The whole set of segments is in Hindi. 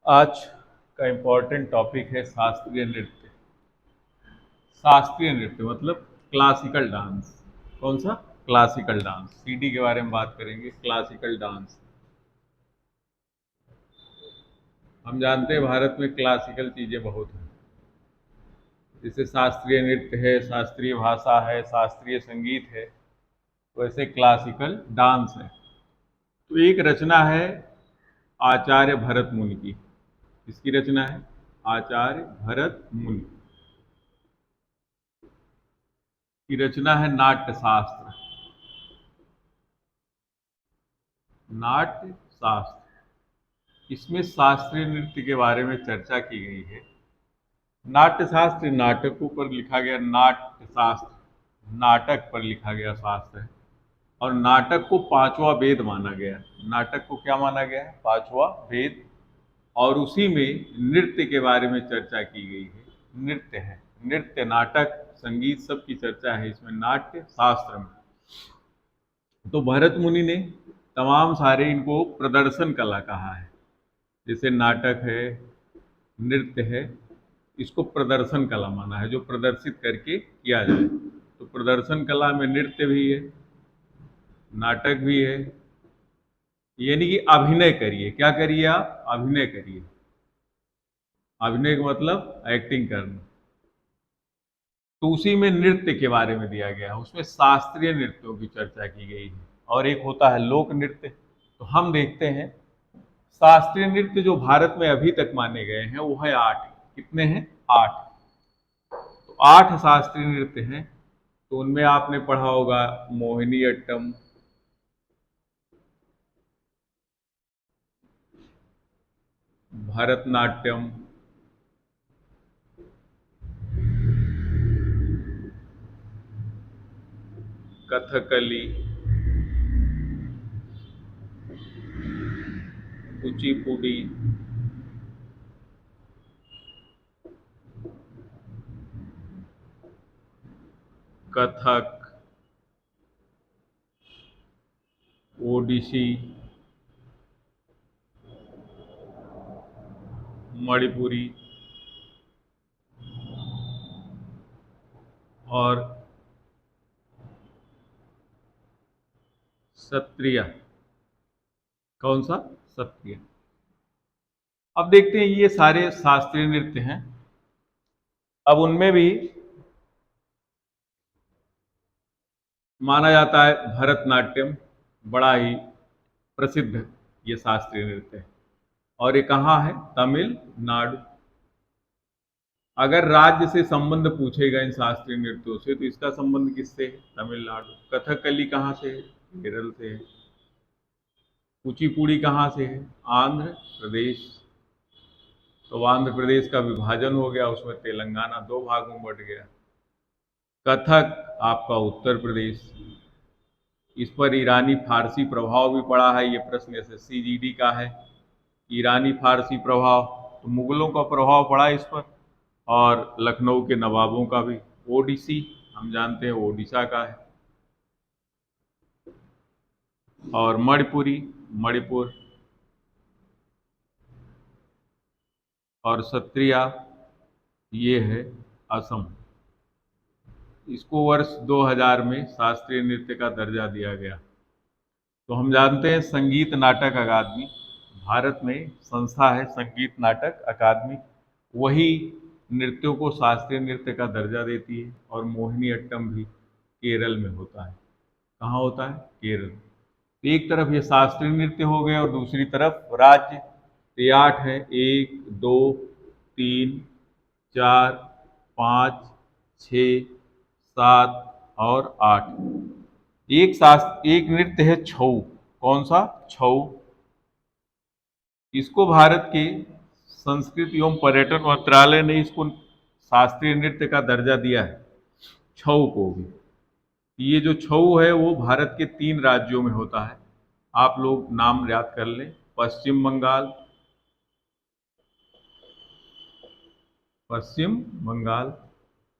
आज का इम्पोर्टेंट टॉपिक है शास्त्रीय नृत्य। शास्त्रीय नृत्य मतलब क्लासिकल डांस। कौन सा? Classical dance. सीडी के बारे में बात करेंगे। Classical dance. हम जानते हैं भारत में क्लासिकल चीज़ें बहुत हैं, जैसे शास्त्रीय नृत्य है, शास्त्रीय भाषा है, शास्त्रीय संगीत है, वैसे क्लासिकल डांस है। तो एक रचना है आचार्य भरत मुनि की। किसकी रचना है? आचार्य भरत मुनि की रचना है नाट्य शास्त्र। नाट्य शास्त्र, इसमें शास्त्रीय नृत्य के बारे में चर्चा की गई है। नाट्य शास्त्र नाटकों पर लिखा गया नाट्य शास्त्र, नाटक पर लिखा गया शास्त्र है। और नाटक को पांचवा वेद माना गया है। नाटक को क्या माना गया है? पांचवा वेद। और उसी में नृत्य के बारे में चर्चा की गई है। नृत्य है, नृत्य, नाटक, संगीत, सब की चर्चा है इसमें नाट्य शास्त्र में। तो भरत मुनि ने तमाम सारे इनको प्रदर्शन कला कहा है। जैसे नाटक है, नृत्य है, इसको प्रदर्शन कला माना है, जो प्रदर्शित करके किया जाए। तो प्रदर्शन कला में नृत्य भी है, नाटक भी है। यानी कि अभिनय करिए। क्या करिए आप? अभिनय करिए। अभिनय का मतलब एक्टिंग करना। तो उसी में नृत्य के बारे में दिया गया है, उसमें शास्त्रीय नृत्यों की चर्चा की गई है। और एक होता है लोक नृत्य। तो हम देखते हैं शास्त्रीय नृत्य जो भारत में अभी तक माने गए हैं वो है 8। कितने हैं? 8। तो 8 शास्त्रीय नृत्य हैं। तो उनमें आपने पढ़ा होगा मोहिनी अट्टम, भरतनाट्यम, कथकली, कुचिपुड़ी, कथक, ओडिसी, मणिपुरी और सत्रिया। कौन सा? सत्रिया। अब देखते हैं ये सारे शास्त्रीय नृत्य हैं। अब उनमें भी माना जाता है भरतनाट्यम बड़ा ही प्रसिद्ध ये शास्त्रीय नृत्य है। और ये कहाँ है? तमिलनाडु। अगर राज्य से संबंध पूछेगा इन शास्त्रीय नृत्यों से तो इसका संबंध किससे है? तमिलनाडु। कथकली कहाँ से है? केरल से है। कुचिपुड़ी कहाँ से है? आंध्र प्रदेश। तो आंध्र प्रदेश का विभाजन हो गया, उसमें तेलंगाना 2 भागों में बट गया। कथक आपका उत्तर प्रदेश। इस पर ईरानी फारसी प्रभाव भी पड़ा है। ये प्रश्न एसएससी जीडी का है। ईरानी फारसी प्रभाव, तो मुगलों का प्रभाव पड़ा इस पर। और लखनऊ के नवाबों का भी। ओडिसी हम जानते हैं ओडिशा का है। और मणिपुरी, मणिपुर। और सत्रिया ये है असम। इसको वर्ष 2000 में शास्त्रीय नृत्य का दर्जा दिया गया। तो हम जानते हैं संगीत नाटक अकादमी, भारत में संस्था है संगीत नाटक अकादमी, वही नृत्यों को शास्त्रीय नृत्य का दर्जा देती है। और मोहिनी अट्टम भी केरल में होता है। कहाँ होता है? केरल। तो एक तरफ ये शास्त्रीय नृत्य हो गए और दूसरी तरफ राज्य। तो ये 8 है, 1 2 3 4 5 6 7 और 8। एक नृत्य है छऊ। कौन सा? छऊ। इसको भारत के संस्कृति एवं पर्यटन मंत्रालय ने इसको शास्त्रीय नृत्य का दर्जा दिया है, छऊ को भी। ये जो छऊ है वो भारत के 3 राज्यों में होता है। आप लोग नाम याद कर लें। पश्चिम बंगाल, पश्चिम बंगाल,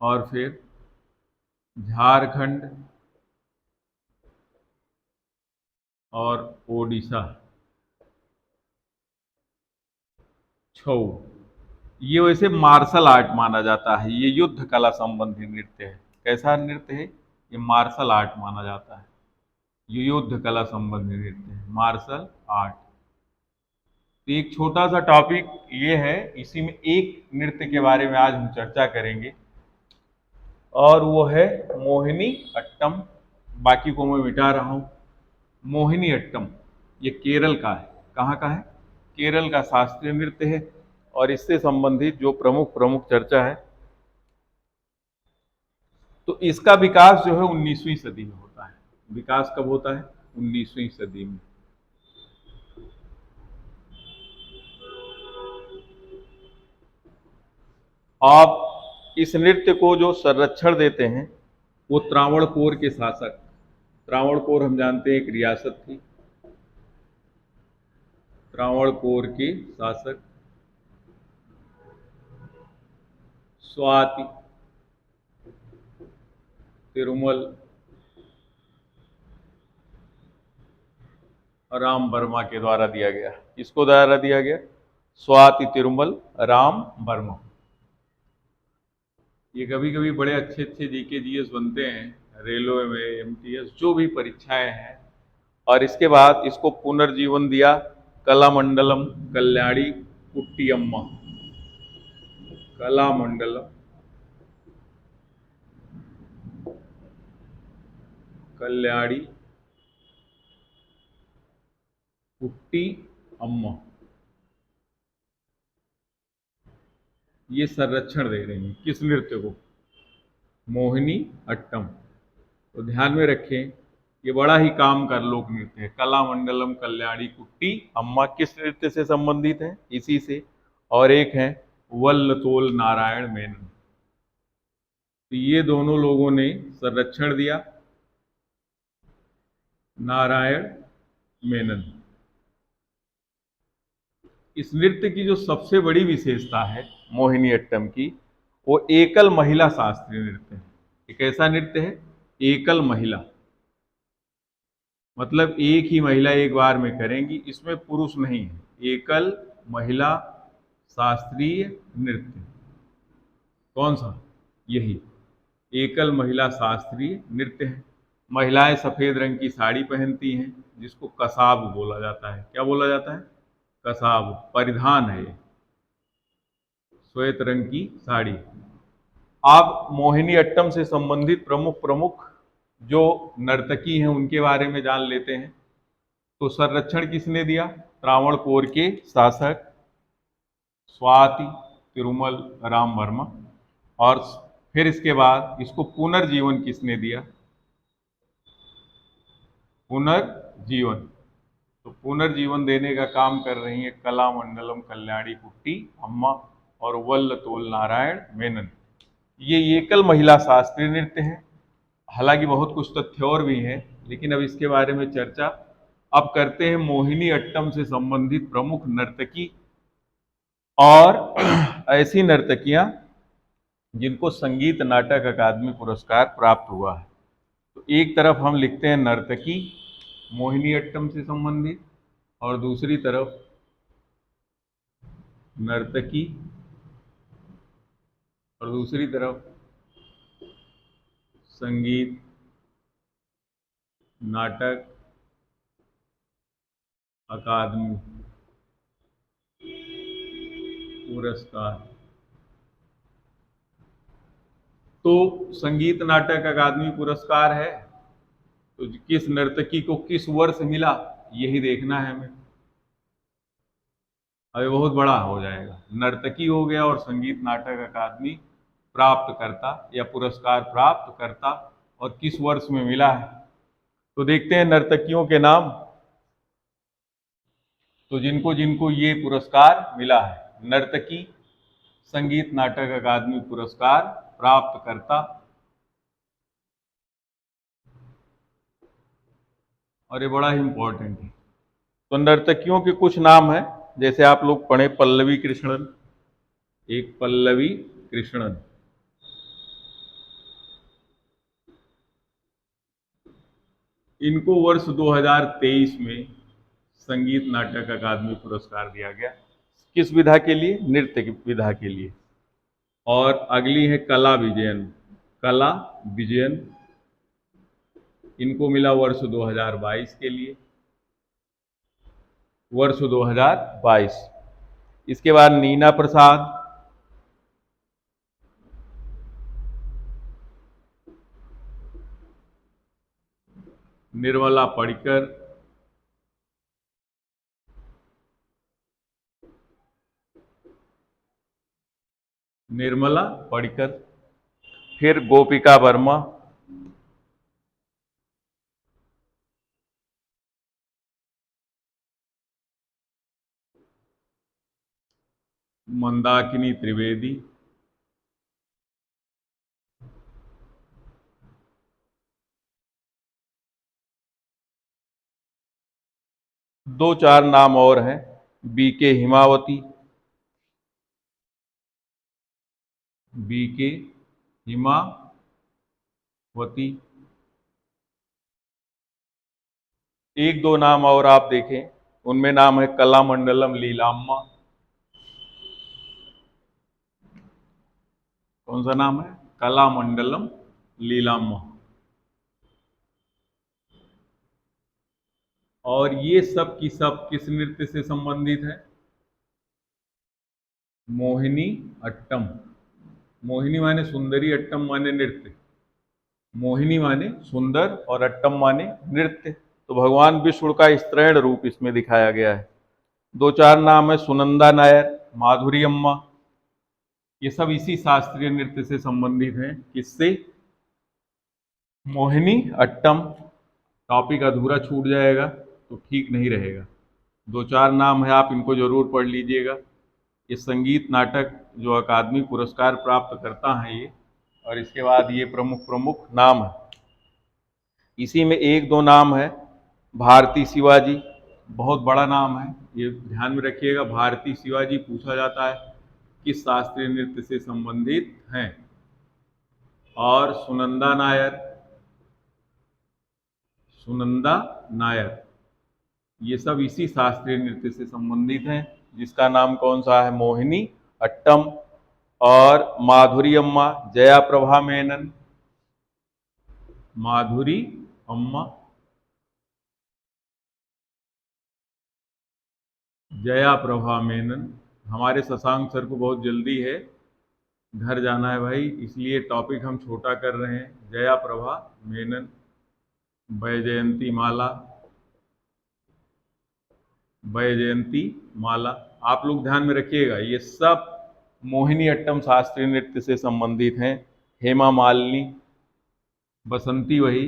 और फिर झारखंड और ओडिशा। छऊ। ये वैसे मार्शल आर्ट माना जाता है, ये युद्ध कला संबंधी नृत्य है। कैसा नृत्य है? ये मार्शल आर्ट माना जाता है। ये युद्ध कला संबंधी नृत्य है, मार्शल आर्ट। तो एक छोटा सा टॉपिक ये है, इसी में एक नृत्य के बारे में आज हम चर्चा करेंगे और वो है मोहिनी अट्टम। बाकी को मैं मिटा रहा हूँ। मोहिनी अट्टम ये केरल का है। कहाँ का है? केरल का शास्त्रीय नृत्य है। और इससे संबंधित जो प्रमुख प्रमुख चर्चा है, तो इसका विकास जो है 19वीं सदी में होता है। विकास कब होता है? 19वीं सदी में। आप इस नृत्य को जो संरक्षण देते हैं वो त्रावणकोर के शासक, त्रावणकोर हम जानते हैं एक रियासत थी, त्रावणकोर के शासक स्वाति तिरुमल राम वर्मा के द्वारा दिया गया। किसको द्वारा दिया गया? स्वाति तिरुमल राम वर्मा। ये कभी कभी बड़े अच्छे अच्छे जीके जीएस बनते हैं रेलवे में, एमटीएस, जो भी परीक्षाएं हैं। और इसके बाद इसको पुनर्जीवन दिया कलामंडलम कल्याणी कुट्टियम्मा। कलामंडलम कल्याणी कुट्टी अम्मा। ये संरक्षण दे रही हैं किस नृत्य को? मोहिनी अट्टम। तो ध्यान में रखें, ये बड़ा ही काम का लोक नृत्य है। कलामंडलम कल्याणी कुट्टी अम्मा किस नृत्य से संबंधित है? इसी से। और एक है वल्लतोल नारायण मेनन। तो ये दोनों लोगों ने संरक्षण दिया, नारायण मेनन। इस नृत्य की जो सबसे बड़ी विशेषता है मोहिनी अट्टम की, वो एकल महिला शास्त्रीय नृत्य है। एक ऐसा नृत्य है, एकल महिला, मतलब एक ही महिला एक बार में करेंगी, इसमें पुरुष नहीं है। एकल महिला शास्त्रीय नृत्य। कौन सा? यही एकल महिला शास्त्रीय नृत्य है। महिलाएं सफेद रंग की साड़ी पहनती हैं, जिसको कसाब बोला जाता है। क्या बोला जाता है? कसाब परिधान है ये, श्वेत रंग की साड़ी। आप मोहिनी अट्टम से संबंधित प्रमुख प्रमुख जो नर्तकी हैं उनके बारे में जान लेते हैं। तो संरक्षण किसने दिया? त्रावणकोर के शासक स्वाति तिरुमल राम वर्मा। और फिर इसके बाद इसको पुनर्जीवन किसने दिया? पुनर्जीवन। तो पुनर्जीवन देने का काम कर रही है कलामंडलम कल्याणी कुट्टी अम्मा और वल्लतोल नारायण मेनन। ये एकल महिला शास्त्रीय नृत्य है। हालांकि बहुत कुछ तथ्य और भी हैं, लेकिन अब इसके बारे में चर्चा अब करते हैं मोहिनी अट्टम से संबंधित प्रमुख नर्तकी और ऐसी नर्तकियां जिनको संगीत नाटक अकादमी पुरस्कार प्राप्त हुआ है। तो एक तरफ हम लिखते हैं नर्तकी मोहिनी अट्टम से संबंधित, और दूसरी तरफ नर्तकी, और दूसरी तरफ संगीत नाटक अकादमी पुरस्कार। तो संगीत नाटक अकादमी पुरस्कार है, तो किस नर्तकी को किस वर्ष मिला, यही देखना है हमें। अभी बहुत बड़ा हो जाएगा। नर्तकी हो गया और संगीत नाटक अकादमी प्राप्त करता या पुरस्कार प्राप्त करता, और किस वर्ष में मिला है। तो देखते हैं नर्तकियों के नाम। तो जिनको जिनको ये पुरस्कार मिला है, नर्तकी संगीत नाटक अकादमी पुरस्कार प्राप्त करता, और ये बड़ा ही इंपॉर्टेंट है। तो नर्तकियों के कुछ नाम हैं, जैसे आप लोग पढ़े पल्लवी कृष्णन। एक पल्लवी कृष्णन, इनको वर्ष 2023 में संगीत नाटक अकादमी पुरस्कार दिया गया। किस विधा के लिए? नृत्य की विधा के लिए। और अगली है कला विजयन। कला विजयन, इनको मिला वर्ष 2022 के लिए, वर्ष 2022। इसके बाद नीना प्रसाद, निर्मला पडिक्कर, निर्मला पडिक्कर। फिर गोपिका वर्मा, मंदाकिनी त्रिवेदी, दो चार नाम और हैं, बीके हिमावती, बीके हिमावती। एक दो नाम और आप देखें, उनमें नाम है कलामंडलम लीलाम्मा। कौन सा नाम है? कलामंडलम लीलाम्मा। और ये सब की सब किस नृत्य से संबंधित है? मोहिनी अट्टम। मोहिनी माने सुंदरी, अट्टम माने नृत्य। मोहिनी माने सुंदर और अट्टम माने नृत्य। तो भगवान विष्णु का स्त्रैण रूप इसमें दिखाया गया है। दो चार नाम है, सुनंदा नायर, माधुरी अम्मा। ये सब इसी शास्त्रीय नृत्य से संबंधित हैं। किससे? मोहिनी अट्टम। टॉपिक अधूरा छूट जाएगा तो ठीक नहीं रहेगा। दो चार नाम है, आप इनको जरूर पढ़ लीजिएगा। ये संगीत नाटक जो अकादमी पुरस्कार प्राप्त करता है ये, और इसके बाद ये प्रमुख प्रमुख नाम है। इसी में एक दो नाम है, भारती शिवाजी, बहुत बड़ा नाम है, ये ध्यान में रखिएगा। भारती शिवाजी पूछा जाता है किस शास्त्रीय नृत्य से संबंधित हैं। और सुनंदा नायर, सुनंदा नायर, ये सब इसी शास्त्रीय नृत्य से संबंधित हैं, जिसका नाम कौन सा है? मोहिनी अट्टम। और माधुरी अम्मा, जया प्रभा मेनन, माधुरी अम्मा, जया प्रभा मेनन। हमारे शशांक सर को बहुत जल्दी है, घर जाना है भाई, इसलिए टॉपिक हम छोटा कर रहे हैं। जया प्रभा मेनन, वैजयंती माला, वैजयंती माला। आप लोग ध्यान में रखिएगा, ये सब मोहिनी अट्टम शास्त्रीय नृत्य से संबंधित हैं। हेमा मालिनी, बसंती वही,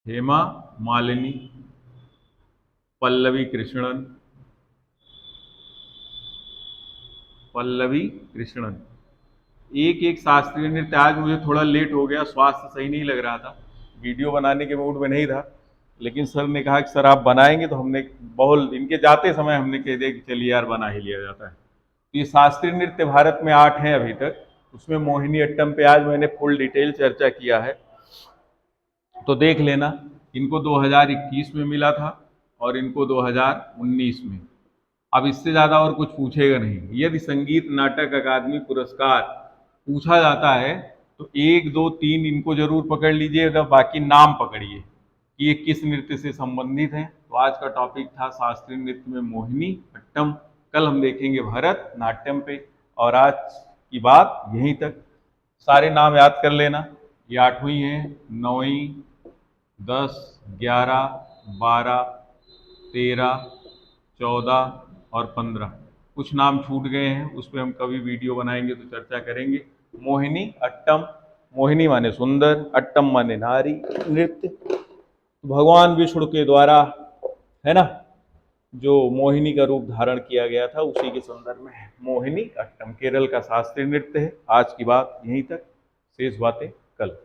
हेमा मालिनी, पल्लवी कृष्णन, पल्लवी कृष्णन। एक एक शास्त्रीय नृत्य। आज मुझे थोड़ा लेट हो गया, स्वास्थ्य सही नहीं लग रहा था, वीडियो बनाने के मूड में नहीं था, लेकिन सर ने कहा कि सर आप बनाएंगे, तो हमने बहुत, इनके जाते समय हमने कह दिया कि चलिए यार बना ही लिया जाता है। तो ये शास्त्रीय नृत्य भारत में 8 हैं अभी तक, उसमें मोहिनी अट्टम पे आज मैंने फुल डिटेल चर्चा किया है, तो देख लेना। इनको 2021 में मिला था और इनको 2019 में। अब इससे ज़्यादा और कुछ पूछेगा नहीं। यदि संगीत नाटक अकादमी पुरस्कार पूछा जाता है तो एक दो तीन इनको जरूर पकड़ लीजिएगा, बाकी नाम पकड़िए कि ये किस नृत्य से संबंधित हैं। तो आज का टॉपिक था शास्त्रीय नृत्य में मोहिनी अट्टम। कल हम देखेंगे भरत नाट्यम पे। और आज की बात यहीं तक। सारे नाम याद कर लेना। ये 8वीं है, 9वीं, 10, 11, 12, 13, 14 और 15। कुछ नाम छूट गए हैं, उस पर हम कभी वीडियो बनाएंगे तो चर्चा करेंगे। मोहिनी अट्टम, मोहिनी माने सुंदर, अट्टम माने नारी नृत्य। भगवान विष्णु के द्वारा, है ना, जो मोहिनी का रूप धारण किया गया था, उसी के संदर्भ में मोहिनी अट्टम केरल का शास्त्रीय नृत्य है। आज की बात यहीं तक, शेष बातें कल।